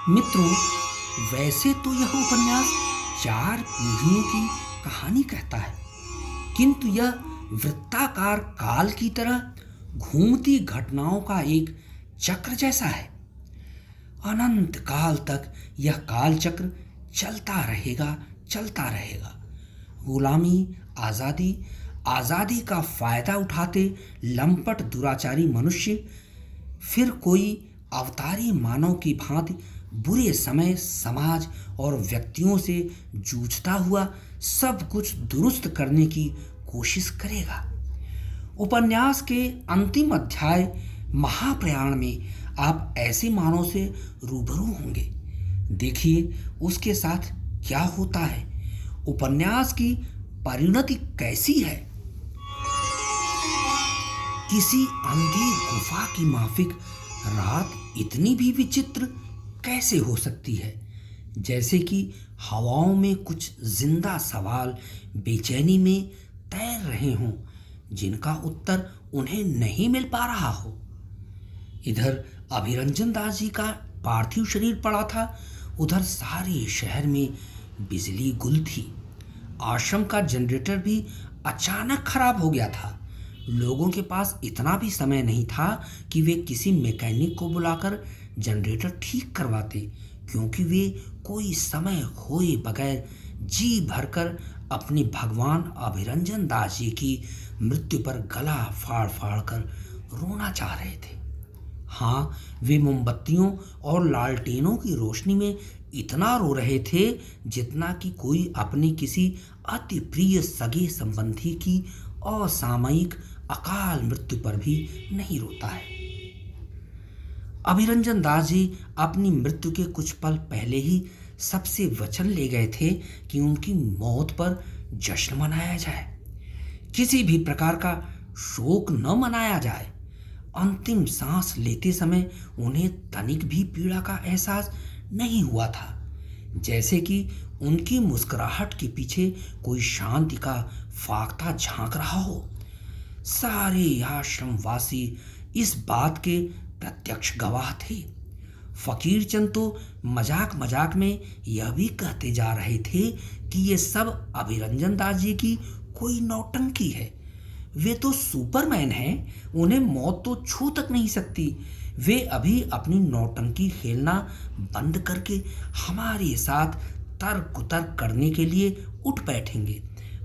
मित्रों, वैसे तो यह उपन्यास 4 पीढ़ियों की कहानी कहता है, किंतु यह वृत्ताकार काल की तरह घूमती घटनाओं का एक चक्र जैसा है। अनंत काल तक यह काल चक्र चलता रहेगा, चलता रहेगा। गुलामी, आज़ादी, आज़ादी का फायदा उठाते लंपट दुराचारी मनुष्य, फिर कोई अवतारी मानव की भांति बुरे समय समाज और व्यक्तियों से जूझता हुआ सब कुछ दुरुस्त करने की कोशिश करेगा। उपन्यास के अंतिम अध्याय महाप्रयाण में आप ऐसे मानव से रूबरू होंगे। देखिए उसके साथ क्या होता है, उपन्यास की परिणति कैसी है। किसी अंधी गुफा की माफिक रात इतनी भी विचित्र कैसे हो सकती है, जैसे कि हवाओं में कुछ जिंदा सवाल बेचैनी में तैर रहे हों, जिनका उत्तर उन्हें नहीं मिल पा रहा हो। इधर अभिरंजन दास जी का पार्थिव शरीर पड़ा था, उधर सारे शहर में बिजली गुल थी। आश्रम का जनरेटर भी अचानक खराब हो गया था। लोगों के पास इतना भी समय नहीं था कि वे किसी मैकेनिक को बुलाकर जनरेटर ठीक करवाते, क्योंकि वे कोई समय खोए बगैर जी भरकर अपने भगवान अभिरंजन दास जी की मृत्यु पर गला फाड़ फाड़ कर रोना चाह रहे थे। हाँ, वे मोमबत्तियों और लालटेनों की रोशनी में इतना रो रहे थे जितना कि कोई अपने किसी अति प्रिय सगे संबंधी की असामयिक अकाल मृत्यु पर भी नहीं रोता है। अभिरंजन दास जी अपनी मृत्यु के कुछ पल पहले ही सबसे वचन ले गए थे कि उनकी मौत पर जश्न मनाया जाए, किसी भी प्रकार का शोक न मनाया जाए। अंतिम सांस लेते समय उन्हें तनिक भी पीड़ा का एहसास नहीं हुआ था, जैसे कि उनकी मुस्कुराहट के पीछे कोई शांति का फाख्ता झांक रहा हो। सारे आश्रमवासी इस बात के प्रत्यक्ष गवाह थे। फकीर चंद तो मजाक मजाक में यह भी कहते जा रहे थे कि ये सब अभिरंजन दास जी की कोई नौटंकी है। वे तो सुपरमैन हैं, उन्हें मौत तो छू तक नहीं सकती। वे अभी अपनी नौटंकी खेलना बंद करके हमारे साथ तर्क कुतर्क करने के लिए उठ बैठेंगे।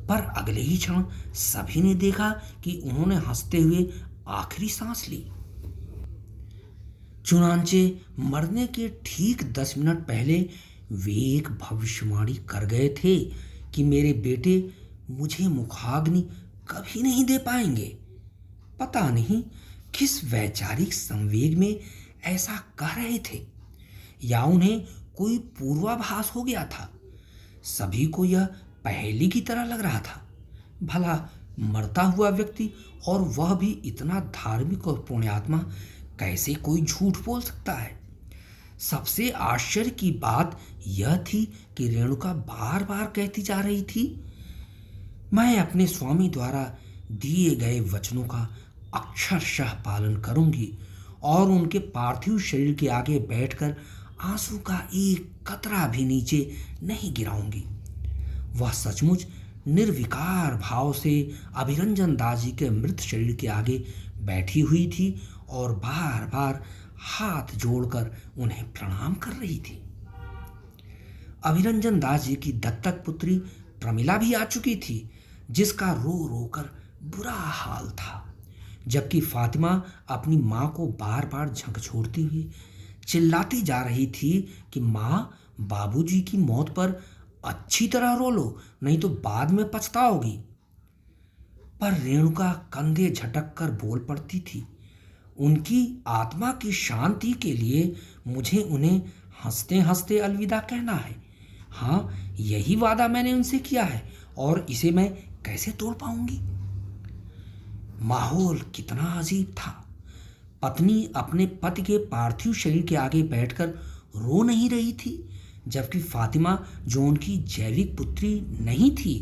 पर अगले ही क्षण सभी ने देखा कि उन्होंने हंसते हुए आखिरी सांस ली। चुनांचे मरने के ठीक 10 मिनट पहले वे एक भविष्यवाणी कर गए थे कि मेरे बेटे मुझे मुखाग्नि कभी नहीं दे पाएंगे। पता नहीं किस वैचारिक संवेग में ऐसा कह रहे थे, या उन्हें कोई पूर्वाभास हो गया था। सभी को यह पहेली की तरह लग रहा था। भला मरता हुआ व्यक्ति, और वह भी इतना धार्मिक और पुण्यात्मा, कैसे कोई झूठ बोल सकता है। सबसे आश्चर्य की बात यह थी कि रेणुका बार बार कहती जा रही थी, मैं अपने स्वामी द्वारा दिए गए वचनों का अक्षरशः पालन करूंगी और उनके पार्थिव शरीर के आगे बैठकर आंसू का एक कतरा भी नीचे नहीं गिराऊंगी। वह सचमुच निर्विकार भाव से अभिरंजन दास जी के मृत शरीर के आगे बैठी हुई थी और बार बार हाथ जोड़कर उन्हें प्रणाम कर रही थी। अभिरंजन दास जी की दत्तक पुत्री प्रमिला भी आ चुकी थी, जिसका रो रो कर बुरा हाल था, जबकि फातिमा अपनी माँ को बार बार झकझोरती हुई चिल्लाती जा रही थी कि माँ, बाबूजी की मौत पर अच्छी तरह रो लो, नहीं तो बाद में पछताओगी। पर रेणुका कंधे झटक कर बोल पड़ती थी, उनकी आत्मा की शांति के लिए मुझे उन्हें हंसते हंसते अलविदा कहना है। हाँ, यही वादा मैंने उनसे किया है और इसे मैं कैसे तोड़ पाऊंगी। माहौल कितना अजीब था। पत्नी अपने पति के पार्थिव शरीर के आगे बैठकर रो नहीं रही थी, जबकि फातिमा, जो उनकी जैविक पुत्री नहीं थी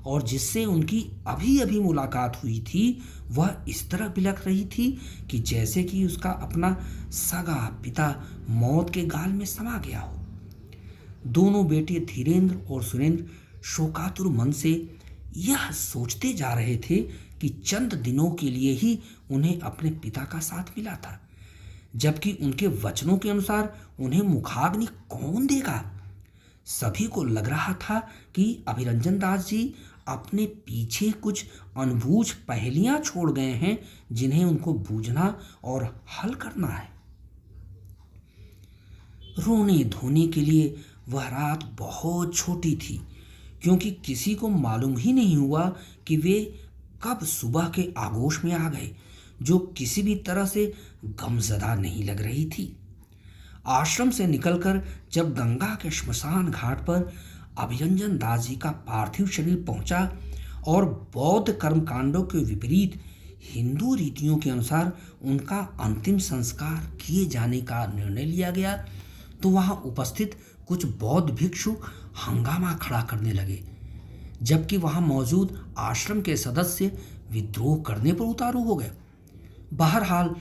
और जिससे उनकी अभी अभी मुलाकात हुई थी वह इस तरह बिलख रही थी कि जैसे कि उसका अपना सगा पिता मौत के गाल में समा गया हो। दोनों बेटे धीरेन्द्र और सुरेंद्र शोकातुर मन से यह सोचते जा रहे थे कि चंद दिनों के लिए ही उन्हें अपने पिता का साथ मिला था, जबकि उनके वचनों के अनुसार उन्हें मुखाग्नि कौन देगा। सभी को लग रहा था कि अभिरंजन दास जी अपने पीछे कुछ अनबूझ पहेलियां छोड़ गए हैं जिन्हें उनको बूझना और हल करना है। रोने धोने के लिए वह रात बहुत छोटी थी, क्योंकि किसी को मालूम ही नहीं हुआ कि वे कब सुबह के आगोश में आ गए, जो किसी भी तरह से गमज़दा नहीं लग रही थी। आश्रम से निकलकर जब गंगा के श्मशान घाट पर अभिरंजन दास जी का पार्थिव शरीर पहुंचा और बौद्ध कर्मकांडों के विपरीत हिंदू रीतियों के अनुसार उनका अंतिम संस्कार किए जाने का निर्णय लिया गया, तो वहां उपस्थित कुछ बौद्ध भिक्षु हंगामा खड़ा करने लगे, जबकि वहां मौजूद आश्रम के सदस्य विद्रोह करने पर उतारू हो गए। बहरहाल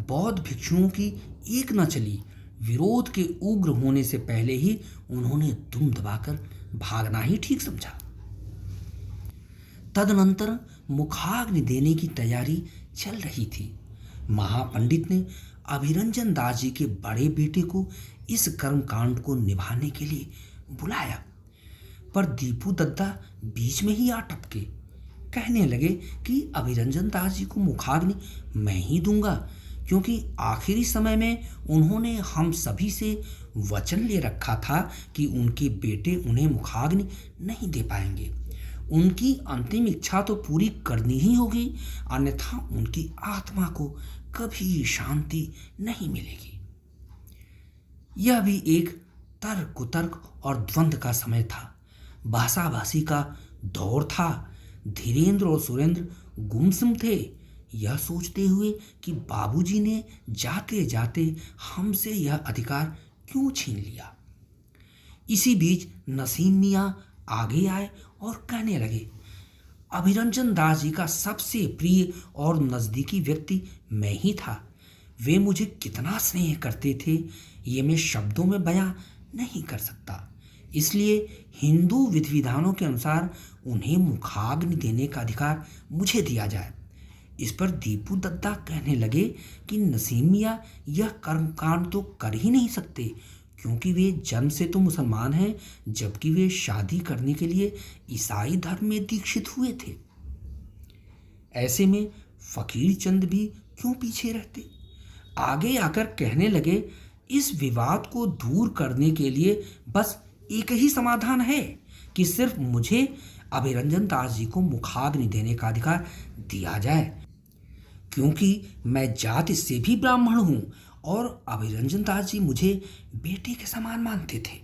बौद्ध भिक्षुओं की एक न चली। विरोध के उग्र होने से पहले ही उन्होंने दुम दबाकर भागना ही ठीक समझा। तदनंतर मुखाग्नि देने की तैयारी चल रही थी। महापंडित ने अभिरंजन दास जी के बड़े बेटे को इस कर्मकांड को निभाने के लिए बुलाया, पर दीपू दद्दा बीच में ही आ टपके। कहने लगे कि अभिरंजन दास जी को मुखाग्नि मैं ही दूंगा, क्योंकि आखिरी समय में उन्होंने हम सभी से वचन ले रखा था कि उनके बेटे उन्हें मुखाग्नि नहीं दे पाएंगे। उनकी अंतिम इच्छा तो पूरी करनी ही होगी, अन्यथा उनकी आत्मा को कभी शांति नहीं मिलेगी। यह भी एक तर्क कुतर्क और द्वंद्व का समय था। भाषाभाषी का दौर था। धीरेन्द्र और सुरेंद्र गुमसुम थे, यह सोचते हुए कि बाबूजी ने जाते जाते हमसे यह अधिकार क्यों छीन लिया। इसी बीच नसीम मियाँ आगे आए और कहने लगे, अभिरंजन दास जी का सबसे प्रिय और नज़दीकी व्यक्ति मैं ही था। वे मुझे कितना स्नेह करते थे ये मैं शब्दों में बयां नहीं कर सकता। इसलिए हिंदू विधि विधानों के अनुसार उन्हें मुखाग्नि देने का अधिकार मुझे दिया जाए। इस पर दीपू दद्दा कहने लगे कि नसीम मियाँ यह कर्मकांड तो कर ही नहीं सकते, क्योंकि वे जन्म से तो मुसलमान हैं, जबकि वे शादी करने के लिए ईसाई धर्म में दीक्षित हुए थे। ऐसे में फकीर चंद भी क्यों पीछे रहते। आगे आकर कहने लगे, इस विवाद को दूर करने के लिए बस एक ही समाधान है कि सिर्फ मुझे अभिरंजन दास जी को मुखाग्नि देने का अधिकार दिया जाए, क्योंकि मैं जाति से भी ब्राह्मण हूं और अभिरंजन दास जी मुझे बेटे के समान मानते थे।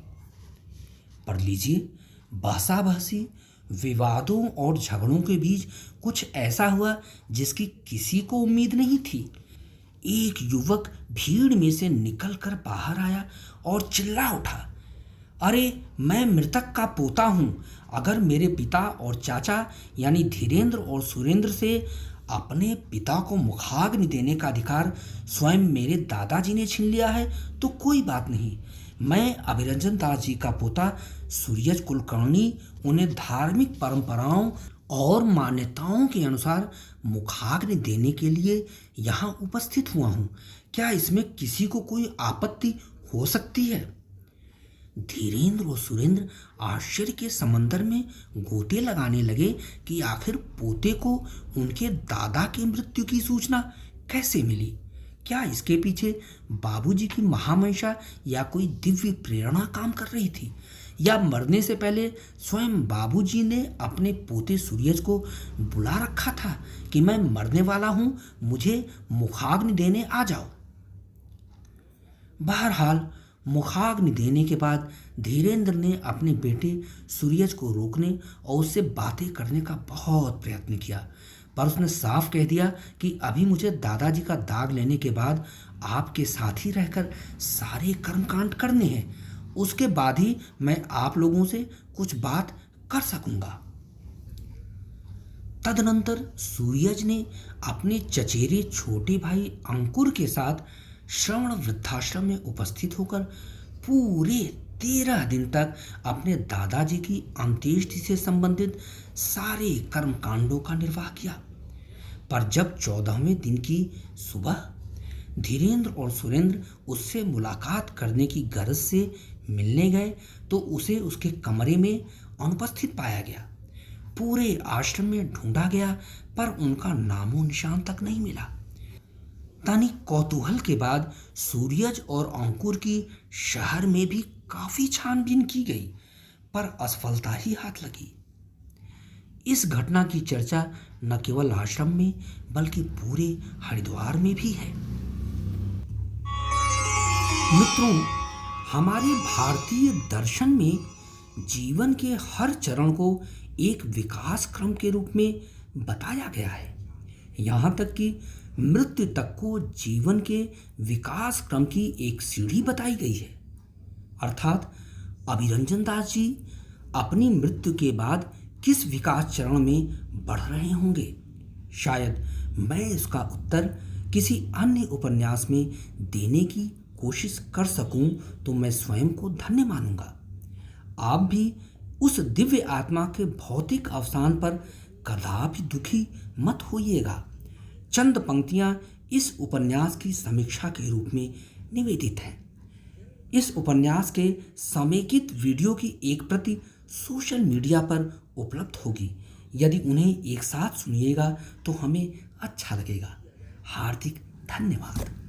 पर लीजिए, बहसाबहसी, विवादों और झगड़ों के बीच कुछ ऐसा हुआ जिसकी किसी को उम्मीद नहीं थी। एक युवक भीड़ में से निकलकर बाहर आया और चिल्ला उठा, अरे मैं मृतक का पोता हूँ। अगर मेरे पिता और चाचा यानी धीरेन्द्र और सुरेंद्र से अपने पिता को मुखाग्नि देने का अधिकार स्वयं मेरे दादाजी ने छीन लिया है तो कोई बात नहीं। मैं अभिरंजन दास जी का पोता सूर्यज कुलकर्णी उन्हें धार्मिक परंपराओं और मान्यताओं के अनुसार मुखाग्नि देने के लिए यहाँ उपस्थित हुआ हूँ। क्या इसमें किसी को कोई आपत्ति हो सकती है? धीरेन्द्र और सुरेंद्र आश्चर्य के समंदर में गोते लगाने लगे कि आखिर पोते को उनके दादा की मृत्यु की सूचना कैसे मिली। क्या इसके पीछे बाबूजी की महामंशा या कोई दिव्य प्रेरणा काम कर रही थी, या मरने से पहले स्वयं बाबूजी ने अपने पोते सूर्यज को बुला रखा था कि मैं मरने वाला हूं, मुझे मुखाग्नि देने आ जाओ। बहरहाल मुखाग्नि देने के बाद धीरेन्द्र ने अपने बेटे सूर्यज को रोकने और उससे बातें करने का बहुत प्रयत्न किया, पर उसने साफ कह दिया कि अभी मुझे दादाजी का दाग लेने के बाद आपके साथ ही रहकर सारे कर्मकांड करने हैं, उसके बाद ही मैं आप लोगों से कुछ बात कर सकूंगा। तदनंतर सूर्यज ने अपने चचेरे छोटे भाई अंकुर के साथ श्रवण वृद्धाश्रम में उपस्थित होकर पूरे 13 दिन तक अपने दादाजी की अंत्येष्टि से संबंधित सारे कर्मकांडों का निर्वाह किया। पर जब 14वें दिन की सुबह धीरेन्द्र और सुरेंद्र उससे मुलाकात करने की गरज से मिलने गए तो उसे उसके कमरे में अनुपस्थित पाया गया। पूरे आश्रम में ढूंढा गया पर उनका नामो निशान तक नहीं मिला। तनिक कौतूहल के बाद सूरज और अंकुर की शहर में भी काफी छानबीन की गई पर असफलता ही हाथ लगी। इस घटना की चर्चा न केवल आश्रम में बल्कि पूरे हरिद्वार में भी है। मित्रों, हमारे भारतीय दर्शन में जीवन के हर चरण को एक विकास क्रम के रूप में बताया गया है। यहाँ तक कि मृत्यु तक को जीवन के विकास क्रम की एक सीढ़ी बताई गई है। अर्थात अभिरंजन दास जी अपनी मृत्यु के बाद किस विकास चरण में बढ़ रहे होंगे, शायद मैं इसका उत्तर किसी अन्य उपन्यास में देने की कोशिश कर सकूं तो मैं स्वयं को धन्य मानूंगा। आप भी उस दिव्य आत्मा के भौतिक अवसान पर कदापि दुखी मत होइएगा। चंद पंक्तियां इस उपन्यास की समीक्षा के रूप में निवेदित हैं। इस उपन्यास के समेकित वीडियो की एक प्रति सोशल मीडिया पर उपलब्ध होगी। यदि उन्हें एक साथ सुनिएगा तो हमें अच्छा लगेगा। हार्दिक धन्यवाद।